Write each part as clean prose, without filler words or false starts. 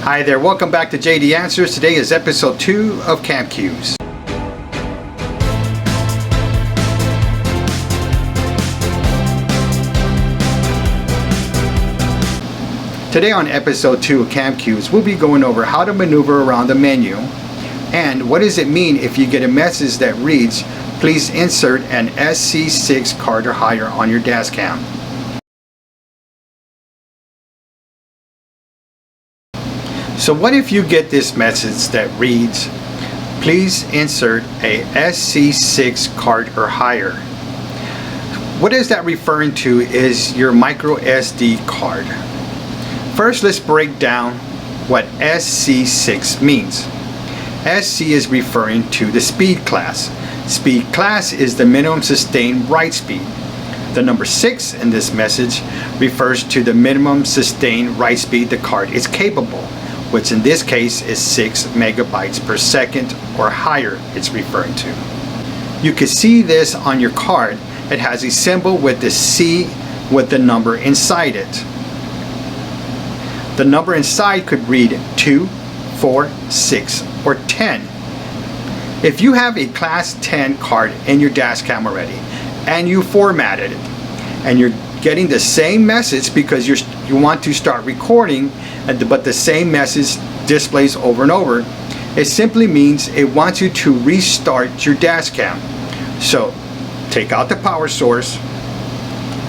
Hi there, welcome back to JD Answers. Today is episode 2 of Cam Cues. Today on episode 2 of Cam Cues, we'll be going over how to maneuver around the menu and what does it mean if you get a message that reads, please insert an SC6 card or higher on your dash cam. So what if you get this message that reads, please insert a SC6 card or higher? What is that referring to is your micro SD card. First, let's break down what SC6 means. SC is referring to the speed class. Speed class is the minimum sustained write speed. The number 6 in this message refers to the minimum sustained write speed the card is capable, which in this case is 6 megabytes per second or higher it's referring to. You can see this on your card. It has a symbol with the C with the number inside it. The number inside could read 2, 4, 6, or 10. If you have a class 10 card in your dash cam already and you formatted it and you're getting the same message because you want to start recording, but the same message displays over and over, it simply means it wants you to restart your dash cam. So take out the power source,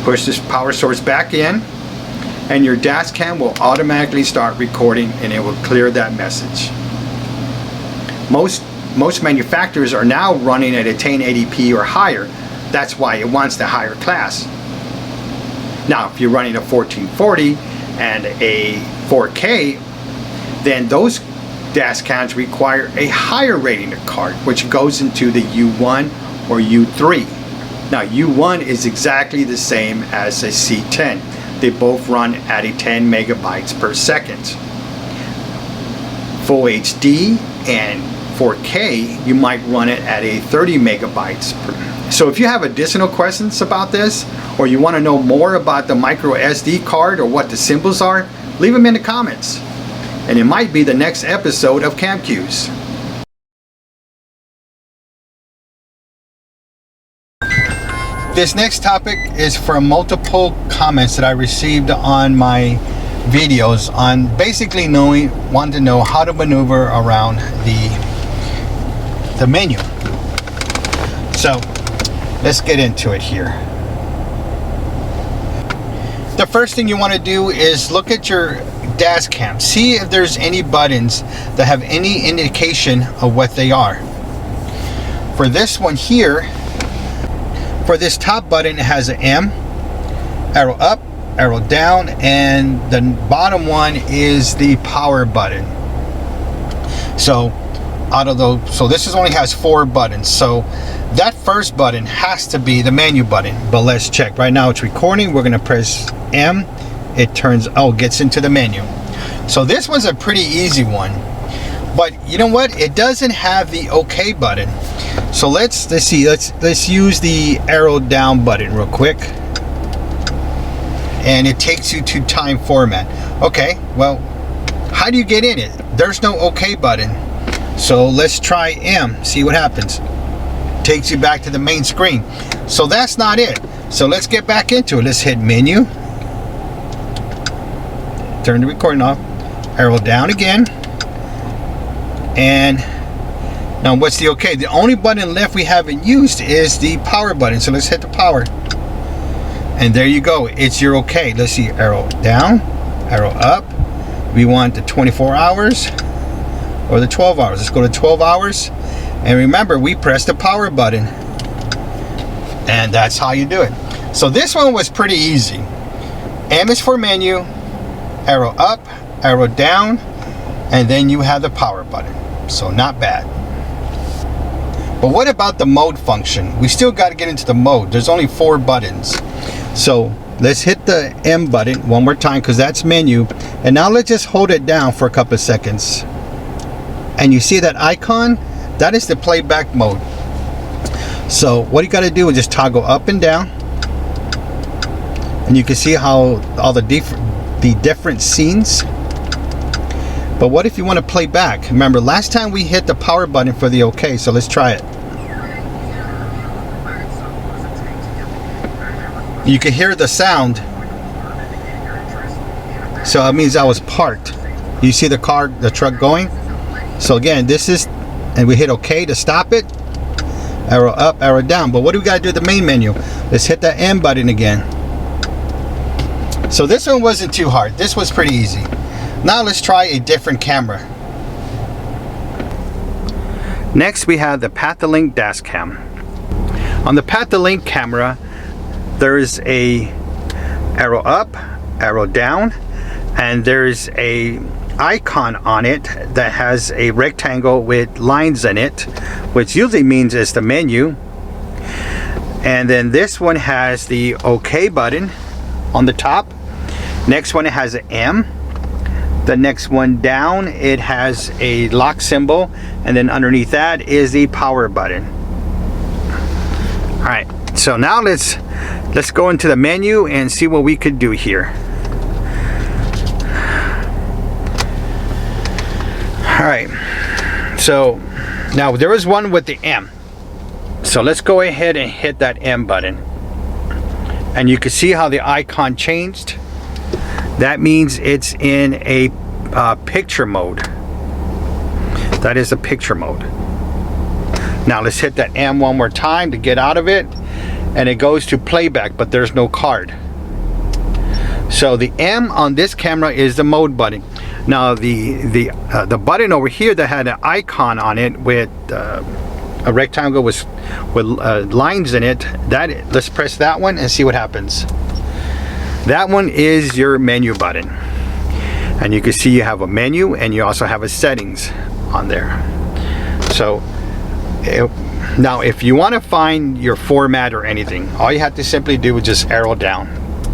push this power source back in, and your dash cam will automatically start recording and it will clear that message. Most manufacturers are now running at a 1080p or higher. That's why it wants the higher class. Now if you're running a 1440 and a 4K, then those dash cams require a higher rating of card, which goes into the U1 or U3. Now U1 is exactly the same as a C10. They both run at a 10 megabytes per second. Full HD and 4K, you might run it at a 30 megabytes per. So if you have additional questions about this, or you want to know more about the micro SD card or what the symbols are, leave them in the comments. And it might be the next episode of Cam Cues. This next topic is from multiple comments that I received on my videos on basically wanting to know how to maneuver around the menu. So let's get into it here. The first thing you want to do is look at your dash cam. See if there's any buttons that have any indication of what they are. For this one here, for this top button, it has an M, arrow up, arrow down, and the bottom one is the power button. So this only has 4 buttons. So that first button has to be the menu button. But let's check. Right now it's recording. We're gonna press M. It gets into the menu. So this one's a pretty easy one. But you know what? It doesn't have the OK button. So let's see. Let's use the arrow down button real quick. And it takes you to time format. Okay, well, how do you get in it? There's no OK button. So let's try M, see what happens. Takes you back to the main screen. So that's not it. So let's get back into it. Let's hit menu. Turn the recording off. Arrow down again. And now what's the OK? The only button left we haven't used is the power button. So let's hit the power. And there you go. It's your OK. Let's see. Arrow down, arrow up. We want the 24 hours or the 12 hours. Let's go to 12 hours. And remember, we press the power button. And that's how you do it. So this one was pretty easy. M is for menu, arrow up, arrow down, and then you have the power button. So not bad. But what about the mode function? We still got to get into the mode. There's only 4 buttons. So let's hit the M button one more time because that's menu. And now let's just hold it down for a couple of seconds. And you see that icon? That is the playback mode. So what you got to do is just toggle up and down. And you can see how all the different scenes But what if you want to play back? Remember, last time we hit the power button for the OK, so let's try it. You can hear the sound. So it means I was parked. You see the truck going? So again, this is, and we hit OK to stop it. Arrow up, arrow down. But what do we got to do at the main menu? Let's hit the M button again. So this one wasn't too hard. This was pretty easy. Now let's try a different camera. Next we have the Untitled Dash Cam. On the Untitled camera, there is a arrow up, arrow down, and there's a icon on it that has a rectangle with lines in it, which usually means it's the menu. And then this one has the OK button on the top. Next one, it has an M. The next one down, it has a lock symbol, and then underneath that is the power button. All right, so now let's go into the menu and see what we could do here. All right, so now there is one with the M. So let's go ahead and hit that M button. And you can see how the icon changed. That means it's in a picture mode. That is a picture mode. Now let's hit that M one more time to get out of it, and it goes to playback, but there's no card. So the M on this camera is the mode button. Now the button over here that had an icon on it with a rectangle with lines in it, let's press that one and see what happens. That one is your menu button, and you can see you have a menu and you also have a settings on there. So now if you want to find your format or anything, all you have to simply do is just arrow down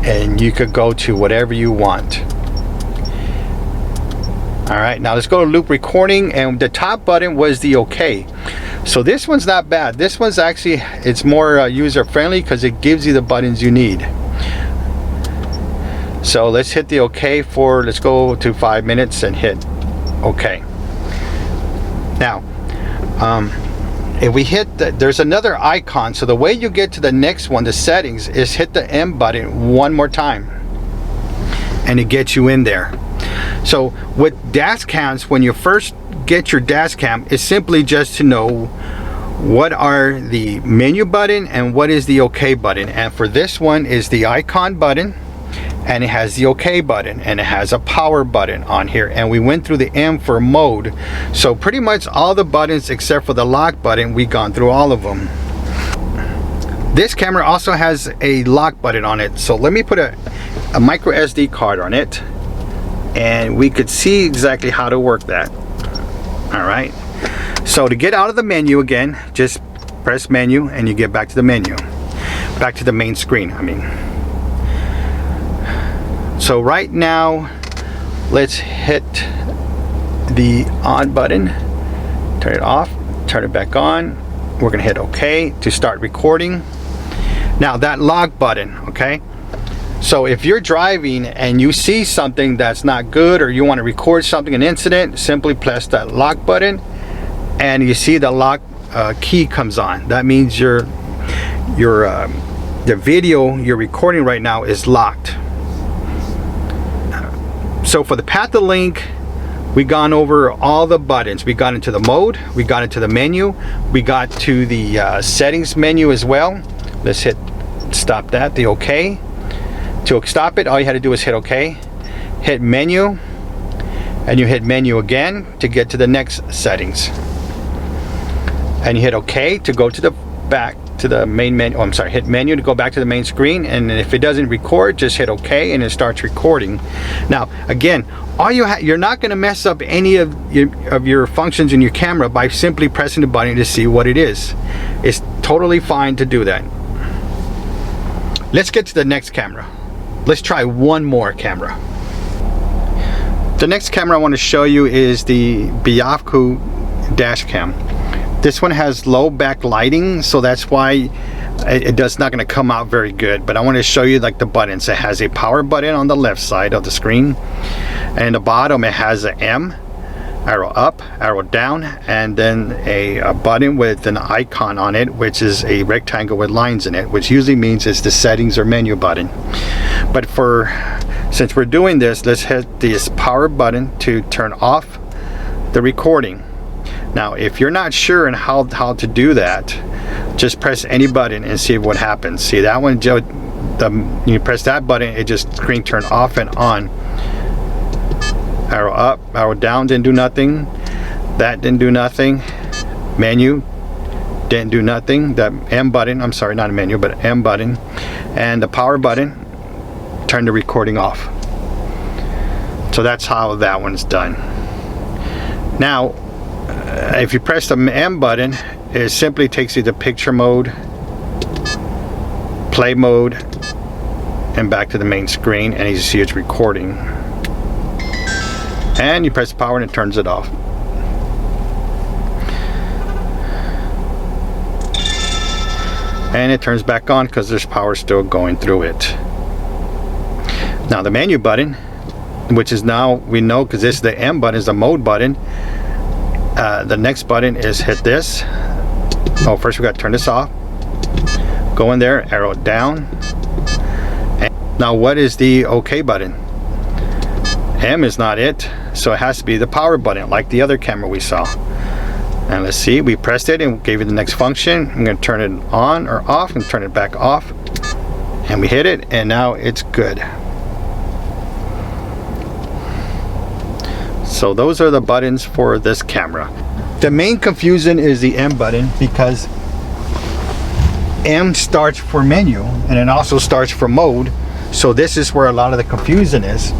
and you could go to whatever you want. All right, now let's go to loop recording, and the top button was the OK. So this one's not bad. This one's actually, it's more user friendly because it gives you the buttons you need. So let's hit the OK for, let's go to 5 minutes and hit OK. Now, if we hit there's another icon. So the way you get to the next one, the settings, is hit the M button one more time, and it gets you in there. So with dash cams, when you first get your dash cam, it's simply just to know what are the menu button and what is the OK button. And for this one is the icon button, and it has the OK button, and it has a power button on here, and we went through the M for mode. So pretty much all the buttons except for the lock button, we gone through all of them. This camera also has a lock button on it, so let me put a micro SD card on it and we could see exactly how to work that. All right, so to get out of the menu again, just press menu and you get back to the menu, back to the main screen, I mean. So right now, let's hit the on button, turn it off, turn it back on. We're gonna hit OK to start recording. Now that lock button, okay? So if you're driving and you see something that's not good, or you want to record something, an incident, simply press that lock button and you see the lock key comes on. That means the video you're recording right now is locked. So for the path to link, we gone over all the buttons. We got into the mode, we got into the menu, we got to the settings menu as well. Let's hit stop that, the OK. To stop it, all you had to do is hit OK, hit menu, and you hit menu again to get to the next settings, and you hit OK to go to the back to the main menu. Oh, I'm sorry, hit menu to go back to the main screen, and if it doesn't record, just hit OK and it starts recording. Now again, you're not going to mess up any of your functions in your camera by simply pressing the button to see what it is. It's totally fine to do that. Let's get to the next camera. Let's try one more camera. The next camera I want to show you is the Biafrku Dash Cam. This one has low backlighting, so that's why it's not going to come out very good. But I want to show you like the buttons. It has a power button on the left side of the screen, and the bottom it has an M, arrow up, arrow down, and then a button with an icon on it, which is a rectangle with lines in it, which usually means it's the settings or menu button. But since we're doing this, let's hit this power button to turn off the recording. Now, if you're not sure on how to do that, just press any button and see what happens. See that one, you press that button, it just screen turn off and on. Arrow up, arrow down, didn't do nothing. That didn't do nothing. Menu didn't do nothing. The M button, I'm sorry, not a menu, but M button, and the power button turned the recording off. So that's how that one's done. Now, if you press the M button, it simply takes you to picture mode, play mode, and back to the main screen, and you see it's recording. And you press power and it turns it off. And it turns back on because there's power still going through it. Now the menu button, which is now, we know because this is the M button, is the mode button. The next button is hit this. Oh, first we got to turn this off. Go in there, arrow down. And now what is the OK button? M is not it, so it has to be the power button like the other camera we saw. And let's see, we pressed it and gave it the next function. I'm going to turn it on or off and turn it back off, and we hit it, and now it's good. So those are the buttons for this camera. The main confusion is the M button, because M starts for menu and it also starts for mode, so this is where a lot of the confusion is.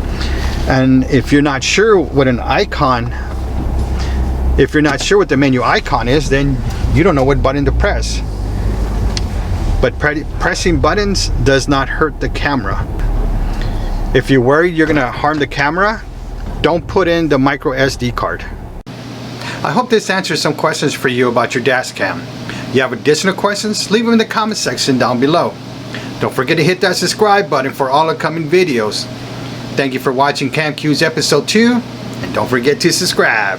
And if you're not sure what an icon, if you're not sure what the menu icon is, then you don't know what button to press. But pressing buttons does not hurt the camera. If you're worried you're gonna harm the camera, don't put in the micro SD card. I hope this answers some questions for you about your dash cam. You have additional questions? Leave them in the comment section down below. Don't forget to hit that subscribe button for all upcoming videos. Thank you for watching CamQ's episode 2, and don't forget to subscribe.